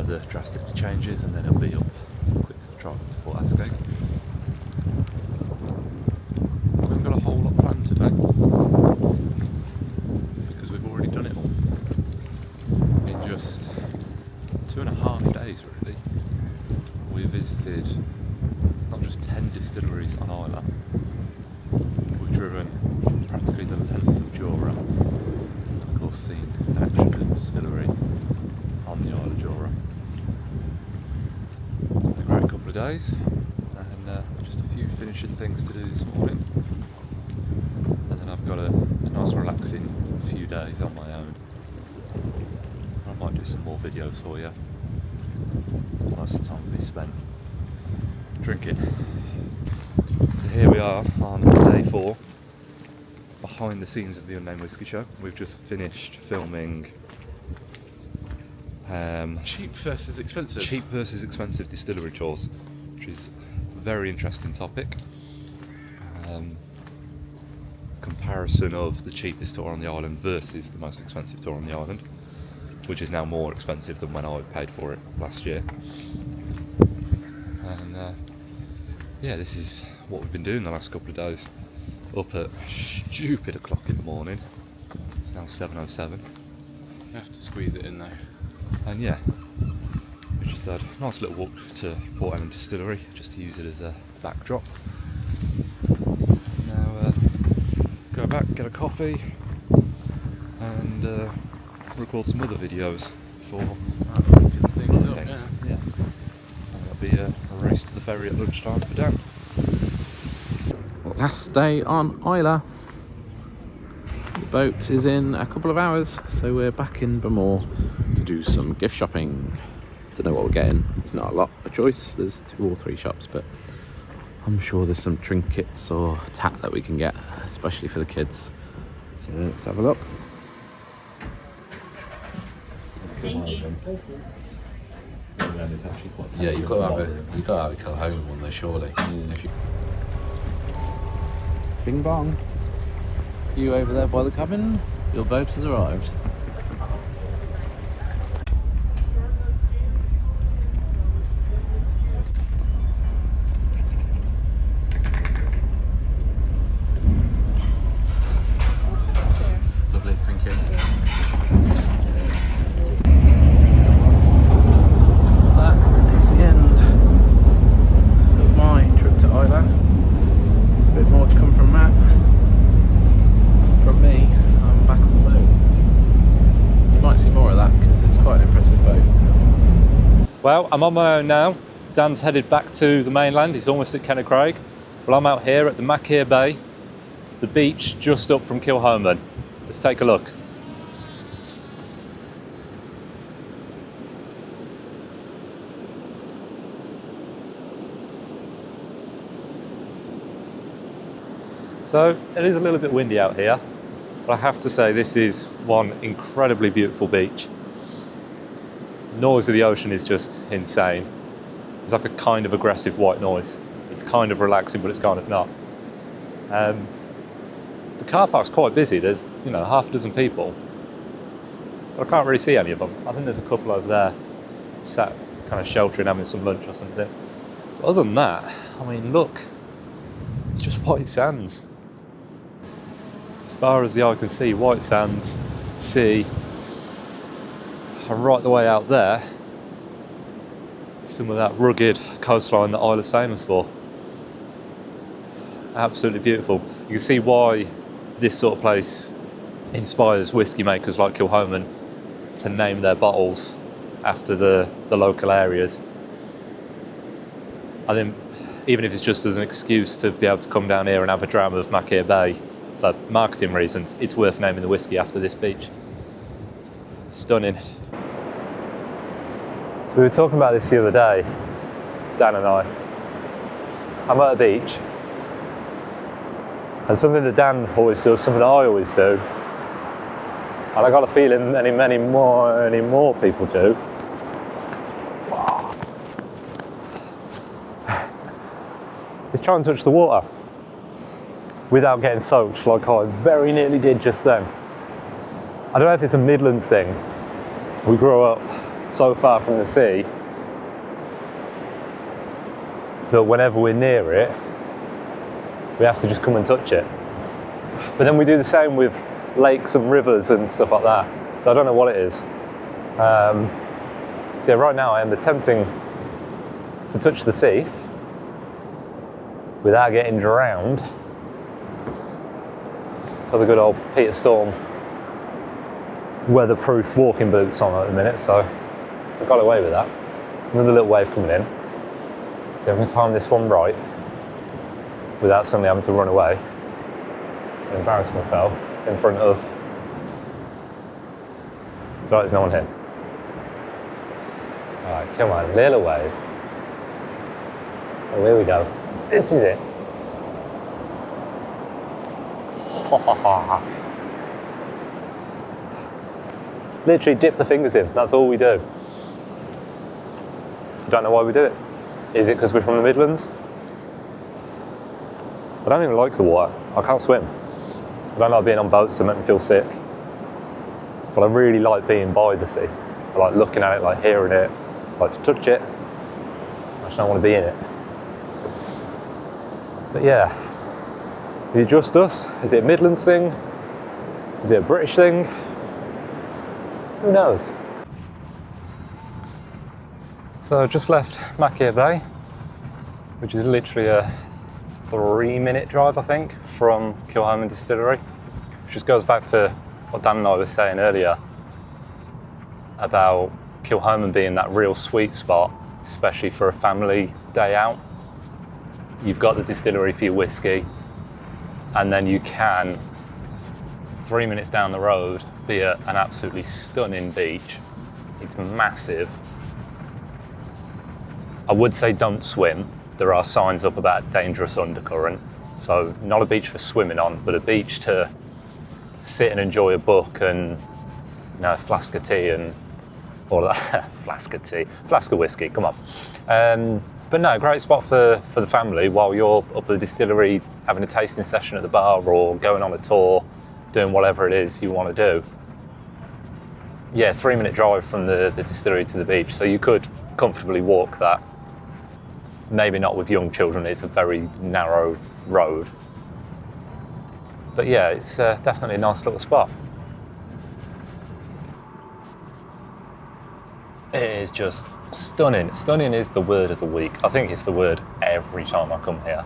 weather drastically changes, and then it'll be up a quick drive to Port Ascot. We haven't got a whole lot planned today because we've already done it all in just 2.5 days really. We visited not just 10 distilleries on Islay, we've driven practically the length of Jura, and of course seen an extra distillery on the Isle of Jura. A great couple of days, and just a few finishing things to do this morning, and then I've got a nice relaxing few days on my own. I might do some more videos for you. Most of the time will be spent drinking. So here we are on day 4, behind the scenes of the Unnamed Whiskey Show. We've just finished filming cheap versus expensive distillery tours, which is a very interesting topic. Comparison of the cheapest tour on the island versus the most expensive tour on the island, which is now more expensive than when I paid for it last year. And yeah, this is what we've been doing the last couple of days. Up at stupid o'clock in the morning. It's now 7:07. You have to squeeze it in though. And yeah, we just had a nice little walk to Port Ellen Distillery just to use it as a backdrop. Now go back, get a coffee, and record some other videos for Things other up, things. yeah. And that'll be a race to the ferry at lunchtime for Dan. Last day on Islay. The boat is in a couple of hours, so we're back in Bamore to do some gift shopping. Don't know what we're getting. It's not a lot of choice. There's 2 or 3 shops, but I'm sure there's some trinkets or tat that we can get, especially for the kids. So let's have a look. Yeah, you've got to have a Kilhoman one though, surely. If you... Bing bong. You over there by the cabin? Your boat has arrived. Lovely, thank you. That is the end of my trip to Islay. There's a bit more to come from Matt. From me, I'm back on the boat. You might see more of that because it's quite an impressive boat. Well, I'm on my own now. Dan's headed back to the mainland. He's almost at Kennecraig. Well, I'm out here at the Machir Bay, the beach just up from Kilhoman. Let's take a look. So it is a little bit windy out here, but I have to say this is one incredibly beautiful beach. The noise of the ocean is just insane. It's like a kind of aggressive white noise. It's kind of relaxing, but it's kind of not. The car park's quite busy. There's, half a dozen people, but I can't really see any of them. I think there's a couple over there sat kind of sheltering, having some lunch or something. But other than that, I mean, look, it's just white sands. As far as the eye can see, white sands, sea, and right the way out there, some of that rugged coastline that Isla's famous for. Absolutely beautiful. You can see why this sort of place inspires whiskey makers like Kilhoman to name their bottles after the local areas. I think even if it's just as an excuse to be able to come down here and have a dram of Machir Bay for marketing reasons, it's worth naming the whiskey after this beach. Stunning. So we were talking about this the other day, Dan and I. I'm at a beach, and something that Dan always does, something that I always do, and I got a feeling many more people do. Is try and touch the water without getting soaked like I very nearly did just then. I don't know if it's a Midlands thing. We grew up so far from the sea that whenever we're near it, we have to just come and touch it. But then we do the same with lakes and rivers and stuff like that. So I don't know what it is. So yeah, right now I am attempting to touch the sea without getting drowned. Got the good old Peter Storm weatherproof walking boots on at the minute, so I got away with that. Another little wave coming in. So I'm going to time this one right without suddenly having to run away and embarrass myself in front of... It's right, there's no one here. Alright, come on, little wave. Oh, here we go. This is it. Literally dip the fingers in, that's all we do. I don't know why we do it. Is it because we're from the Midlands? I don't even like the water. I can't swim. I don't like being on boats that make me feel sick. But I really like being by the sea. I like looking at it, like hearing it, I like to touch it. I just don't want to be in it. But yeah, is it just us? Is it a Midlands thing? Is it a British thing? Who knows? So I've just left Machir Bay, which is literally a 3-minute drive, I think, from Kilhoman Distillery, which just goes back to what Dan and I were saying earlier about Kilhoman being that real sweet spot, especially for a family day out. You've got the distillery for your whiskey, and then you can, 3 minutes down the road, be at an absolutely stunning beach. It's massive. I would say don't swim. There are signs up about dangerous undercurrent, so not a beach for swimming on, but a beach to sit and enjoy a book and, you know, a flask of tea and all that. Flask of tea, flask of whiskey, come on. But no, great spot for the family while you're up at the distillery having a tasting session at the bar or going on a tour, doing whatever it is you want to do. Yeah, 3-minute drive from the distillery to the beach, so you could comfortably walk that. Maybe not with young children, it's a very narrow road. But yeah, it's definitely a nice little spot. It is just stunning. Stunning is the word of the week. I think it's the word every time I come here.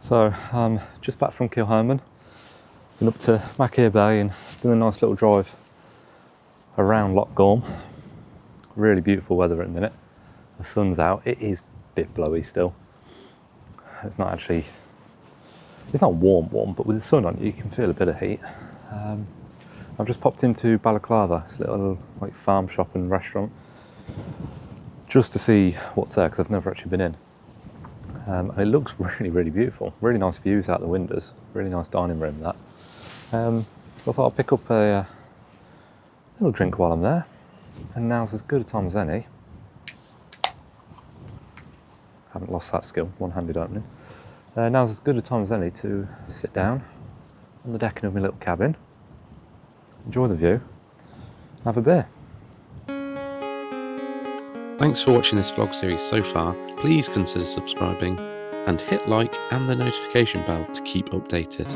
So I'm just back from Kilhoman, been up to Machir Bay and doing a nice little drive around Loch Gorm. Really beautiful weather at the minute. The sun's out. It is a bit blowy still. It's not actually, it's not warm, but with the sun on you can feel a bit of heat. I've just popped into Balaclava, it's a little like farm shop and restaurant, just to see what's there because I've never actually been in. And it looks really, really beautiful. Really nice views out the windows. Really nice dining room, that. I thought I'll pick up a little drink while I'm there. And now's as good a time as any. Haven't lost that skill, one-handed opening. Now's as good a time as any to sit down on the decking of my little cabin, enjoy the view, have a beer. Thanks for watching this vlog series so far. Please consider subscribing and hit like and the notification bell to keep updated.